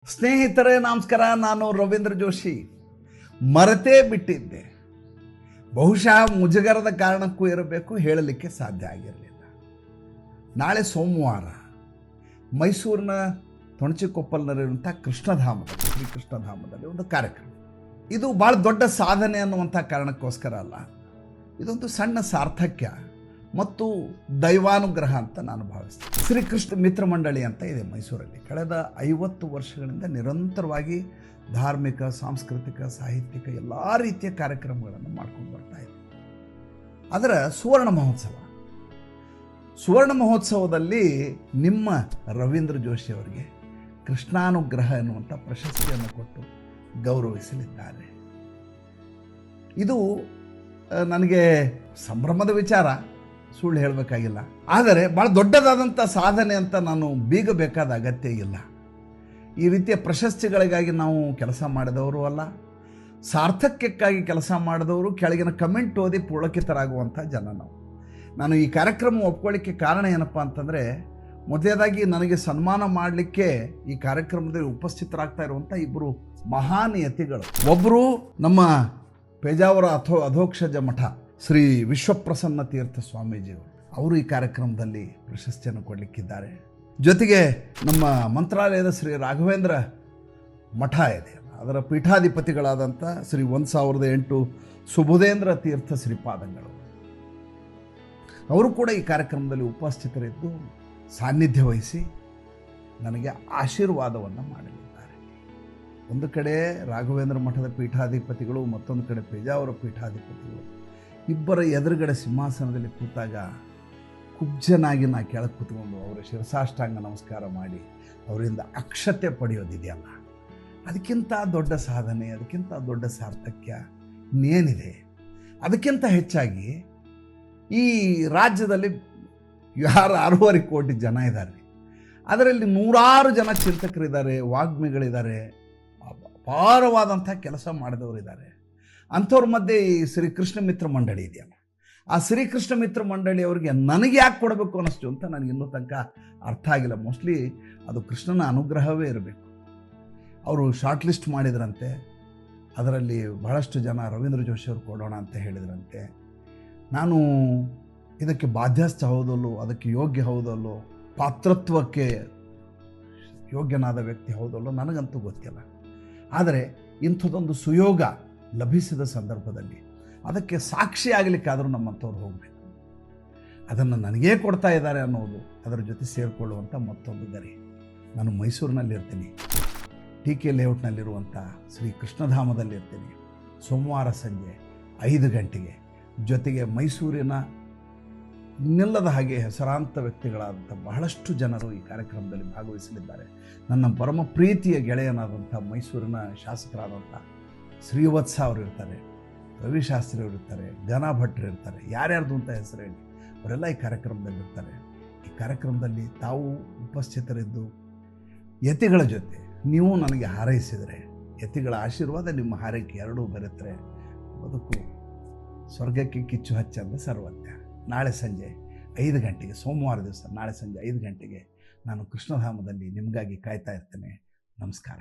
ಸ್ನೇಹಿತರೇ ನಮಸ್ಕಾರ. ನಾನು ರವೀಂದ್ರ ಜೋಶಿ. ಮರೆತೇ ಬಿಟ್ಟಿದ್ದೆ. ಬಹುಶಃ ಮುಜುಗರದ ಕಾರಣಕ್ಕೂ ಇರಬೇಕು, ಹೇಳಲಿಕ್ಕೆ ಸಾಧ್ಯ ಆಗಿರಲಿಲ್ಲ. ನಾಳೆ ಸೋಮವಾರ ಮೈಸೂರಿನ ತೊಣಚಿಕೊಪ್ಪಲ್ನಲ್ಲಿರುವಂಥ ಕೃಷ್ಣಧಾಮದಲ್ಲಿ, ಶ್ರೀ ಕೃಷ್ಣಧಾಮದಲ್ಲಿ ಒಂದು ಕಾರ್ಯಕ್ರಮ. ಇದು ಭಾಳ ದೊಡ್ಡ ಸಾಧನೆ ಅನ್ನುವಂಥ ಕಾರಣಕ್ಕೋಸ್ಕರ ಅಲ್ಲ, ಇದೊಂದು ಸಣ್ಣ ಸಾರ್ಥಕ್ಯ ಮತ್ತು ದೈವಾನುಗ್ರಹ ಅಂತ ನಾನು ಭಾವಿಸ್ತೇನೆ. ಶ್ರೀ ಕೃಷ್ಣ ಮಿತ್ರ ಮಂಡಳಿ ಅಂತ ಇದೆ ಮೈಸೂರಲ್ಲಿ. ಕಳೆದ 50 ವರ್ಷಗಳಿಂದ ನಿರಂತರವಾಗಿ ಧಾರ್ಮಿಕ, ಸಾಂಸ್ಕೃತಿಕ, ಸಾಹಿತ್ಯಿಕ ಎಲ್ಲ ರೀತಿಯ ಕಾರ್ಯಕ್ರಮಗಳನ್ನು ಮಾಡ್ಕೊಂಡು ಬರ್ತಾ ಇದೆ. ಅದರ ಸುವರ್ಣ ಮಹೋತ್ಸವದಲ್ಲಿ ನಿಮ್ಮ ರವೀಂದ್ರ ಜೋಶಿ ಅವರಿಗೆ ಕೃಷ್ಣಾನುಗ್ರಹ ಎನ್ನುವಂಥ ಪ್ರಶಸ್ತಿಯನ್ನು ಕೊಟ್ಟು ಗೌರವಿಸಲಿದ್ದಾರೆ. ಇದು ನನಗೆ ಸಂಭ್ರಮದ ವಿಚಾರ, ಸುಳ್ಳು ಹೇಳಬೇಕಾಗಿಲ್ಲ. ಆದರೆ ಭಾಳ ದೊಡ್ಡದಾದಂಥ ಸಾಧನೆ ಅಂತ ನಾನು ಬೀಗಬೇಕಾದ ಅಗತ್ಯ ಇಲ್ಲ. ಈ ರೀತಿಯ ಪ್ರಶಸ್ತಿಗಳಿಗಾಗಿ ನಾವು ಕೆಲಸ ಮಾಡಿದವರು ಅಲ್ಲ, ಸಾರ್ಥಕ್ಯಕ್ಕಾಗಿ ಕೆಲಸ ಮಾಡಿದವರು, ಕೆಳಗಿನ ಕಮೆಂಟ್ ಓದಿ ಪುಳಕಿತರಾಗುವಂಥ ಜನ ನಾವು. ನಾನು ಈ ಕಾರ್ಯಕ್ರಮ ಒಪ್ಕೊಳ್ಳಿಕ್ಕೆ ಕಾರಣ ಏನಪ್ಪ ಅಂತಂದರೆ, ಮೊದಲನೇದಾಗಿ ನನಗೆ ಸನ್ಮಾನ ಮಾಡಲಿಕ್ಕೆ ಈ ಕಾರ್ಯಕ್ರಮದಲ್ಲಿ ಉಪಸ್ಥಿತರಾಗ್ತಾ ಇರುವಂಥ ಇಬ್ಬರು ಮಹಾನ್ ಯತಿಗಳು. ಒಬ್ಬರು ನಮ್ಮ ಪೇಜಾವರ ಅಧೋಕ್ಷಜ ಮಠ ಶ್ರೀ ವಿಶ್ವಪ್ರಸನ್ನ ತೀರ್ಥ ಸ್ವಾಮೀಜಿಯವರು. ಅವರು ಈ ಕಾರ್ಯಕ್ರಮದಲ್ಲಿ ಪ್ರಶಸ್ತಿಯನ್ನು ಕೊಡಲಿಕ್ಕಿದ್ದಾರೆ. ಜೊತೆಗೆ ನಮ್ಮ ಮಂತ್ರಾಲಯದ ಶ್ರೀ ರಾಘವೇಂದ್ರ ಮಠ ಇದೆ, ಅದರ ಪೀಠಾಧಿಪತಿಗಳಾದಂಥ ಶ್ರೀ 1008 ಸುಬುಧೇಂದ್ರ ತೀರ್ಥ ಶ್ರೀಪಾದಂಗಳು ಅವರು ಕೂಡ ಈ ಕಾರ್ಯಕ್ರಮದಲ್ಲಿ ಉಪಸ್ಥಿತರಿದ್ದು ಸಾನ್ನಿಧ್ಯ ವಹಿಸಿ ನನಗೆ ಆಶೀರ್ವಾದವನ್ನು ಮಾಡಲಿದ್ದಾರೆ. ಒಂದು ಕಡೆ ರಾಘವೇಂದ್ರ ಮಠದ ಪೀಠಾಧಿಪತಿಗಳು, ಮತ್ತೊಂದು ಕಡೆ ಪೇಜಾವರ ಪೀಠಾಧಿಪತಿಗಳು. ಇಬ್ಬರ ಎದುರುಗಡೆ ಸಿಂಹಾಸನದಲ್ಲಿ ಕೂತಾಗ ಕುಬ್ಜನಾಗಿ ನಾ ಕೆಳಗೆ ಕೂತ್ಕೊಂಡು ಅವರ ಶಿರಸಾಷ್ಟಾಂಗ ನಮಸ್ಕಾರ ಮಾಡಿ ಅವರಿಂದ ಅಕ್ಷತೆ ಪಡೆಯೋದಿದೆಯಲ್ಲ, ಅದಕ್ಕಿಂತ ದೊಡ್ಡ ಸಾಧನೆ, ಅದಕ್ಕಿಂತ ದೊಡ್ಡ ಸಾರ್ಥಕ್ಯ ಇನ್ನೇನಿದೆ? ಅದಕ್ಕಿಂತ ಹೆಚ್ಚಾಗಿ ಈ ರಾಜ್ಯದಲ್ಲಿ 6.5 ಕೋಟಿ ಜನ ಇದ್ದಾರೆ. ಅದರಲ್ಲಿ 100 ಜನ ಚಿಂತಕರಿದ್ದಾರೆ, ವಾಗ್ಮಿಗಳಿದ್ದಾರೆ, ಅಪಾರವಾದಂಥ ಕೆಲಸ ಮಾಡಿದವರಿದ್ದಾರೆ. ಅಂಥವ್ರ ಮಧ್ಯೆ ಈ ಶ್ರೀಕೃಷ್ಣ ಮಿತ್ರ ಮಂಡಳಿ ಇದೆಯಲ್ಲ, ಆ ಶ್ರೀಕೃಷ್ಣ ಮಿತ್ರ ಮಂಡಳಿಯವರಿಗೆ ನನಗೆ ಯಾಕೆ ಕೊಡಬೇಕು ಅನ್ನಿಸ್ತು ಅಂತ ನನಗೆ ಇನ್ನೂ ತನಕ ಅರ್ಥ ಆಗಿಲ್ಲ. ಮೋಸ್ಟ್ಲಿ ಅದು ಕೃಷ್ಣನ ಅನುಗ್ರಹವೇ ಇರಬೇಕು. ಅವರು ಶಾರ್ಟ್ ಲಿಸ್ಟ್ ಮಾಡಿದ್ರಂತೆ, ಅದರಲ್ಲಿ ಬಹಳಷ್ಟು ಜನ ರವೀಂದ್ರ ಜೋಶಿ ಅವರು ಕೊಡೋಣ ಅಂತ ಹೇಳಿದ್ರಂತೆ. ನಾನು ಇದಕ್ಕೆ ಬಾಧ್ಯಸ್ಥ ಹೌದಲ್ಲೋ, ಅದಕ್ಕೆ ಯೋಗ್ಯ ಹೌದಲ್ಲೋ, ಪಾತ್ರತ್ವಕ್ಕೆ ಯೋಗ್ಯನಾದ ವ್ಯಕ್ತಿ ಹೌದಲ್ಲೋ ನನಗಂತೂ ಗೊತ್ತಿಲ್ಲ. ಆದರೆ ಇಂಥದ್ದೊಂದು ಸುಯೋಗ ಲಭಿಸಿದ ಸಂದರ್ಭದಲ್ಲಿ ಅದಕ್ಕೆ ಸಾಕ್ಷಿ ಆಗಲಿಕ್ಕಾದರೂ ನಮ್ಮಂಥವ್ರು ಹೋಗಬೇಕು. ಅದನ್ನು ನನಗೇ ಕೊಡ್ತಾ ಇದ್ದಾರೆ ಅನ್ನೋದು, ಅದರ ಜೊತೆ ಸೇರಿಕೊಳ್ಳುವಂಥ ಮತ್ತೊಂದು ಗರಿ. ನಾನು ಮೈಸೂರಿನಲ್ಲಿರ್ತೀನಿ, TK ಲೇಔಟ್ನಲ್ಲಿರುವಂಥ ಶ್ರೀ ಕೃಷ್ಣಧಾಮದಲ್ಲಿರ್ತೀನಿ. ಸೋಮವಾರ ಸಂಜೆ 5 ಗಂಟೆಗೆ. ಜೊತೆಗೆ ಮೈಸೂರಿನ ನಿಲ್ಲದ ಹಾಗೆ ಹೆಸರಾಂತ ವ್ಯಕ್ತಿಗಳಾದಂಥ ಬಹಳಷ್ಟು ಜನರು ಈ ಕಾರ್ಯಕ್ರಮದಲ್ಲಿ ಭಾಗವಹಿಸಲಿದ್ದಾರೆ. ನನ್ನ ಪರಮ ಪ್ರೀತಿಯ ಗೆಳೆಯನಾದಂಥ ಮೈಸೂರಿನ ಶಾಸಕರಾದಂಥ ಶ್ರೀವತ್ಸ ಅವರು ಇರ್ತಾರೆ, ರವಿಶಾಸ್ತ್ರಿ ಅವರು ಇರ್ತಾರೆ, ಘನ ಭಟ್ರು ಇರ್ತಾರೆ, ಯಾರ್ಯಾರ್ದು ಅಂತ ಹೆಸರು ಹೇಳಿ ಅವರೆಲ್ಲ ಈ ಕಾರ್ಯಕ್ರಮದಲ್ಲಿ ಇರ್ತಾರೆ. ಈ ಕಾರ್ಯಕ್ರಮದಲ್ಲಿ ತಾವು ಉಪಸ್ಥಿತರಿದ್ದು ಯತಿಗಳ ಜೊತೆ ನೀವು ನನಗೆ ಹಾರೈಸಿದರೆ, ಯತಿಗಳ ಆಶೀರ್ವಾದ ನಿಮ್ಮ ಹಾರೈಕೆ ಎರಡೂ ಬೆರೆತರೆ ಬದುಕು ಸ್ವರ್ಗಕ್ಕೆ ಕಿಚ್ಚು ಹಚ್ಚಂದ ಸರ್ವಜ್ಞ. ನಾಳೆ ಸಂಜೆ 5 ಗಂಟೆಗೆ, ಸೋಮವಾರ ದಿವಸ ನಾಳೆ ಸಂಜೆ 5 ಗಂಟೆಗೆ ನಾನು ಕೃಷ್ಣಧಾಮದಲ್ಲಿ ನಿಮಗಾಗಿ ಕಾಯ್ತಾ ಇರ್ತೇನೆ. ನಮಸ್ಕಾರ.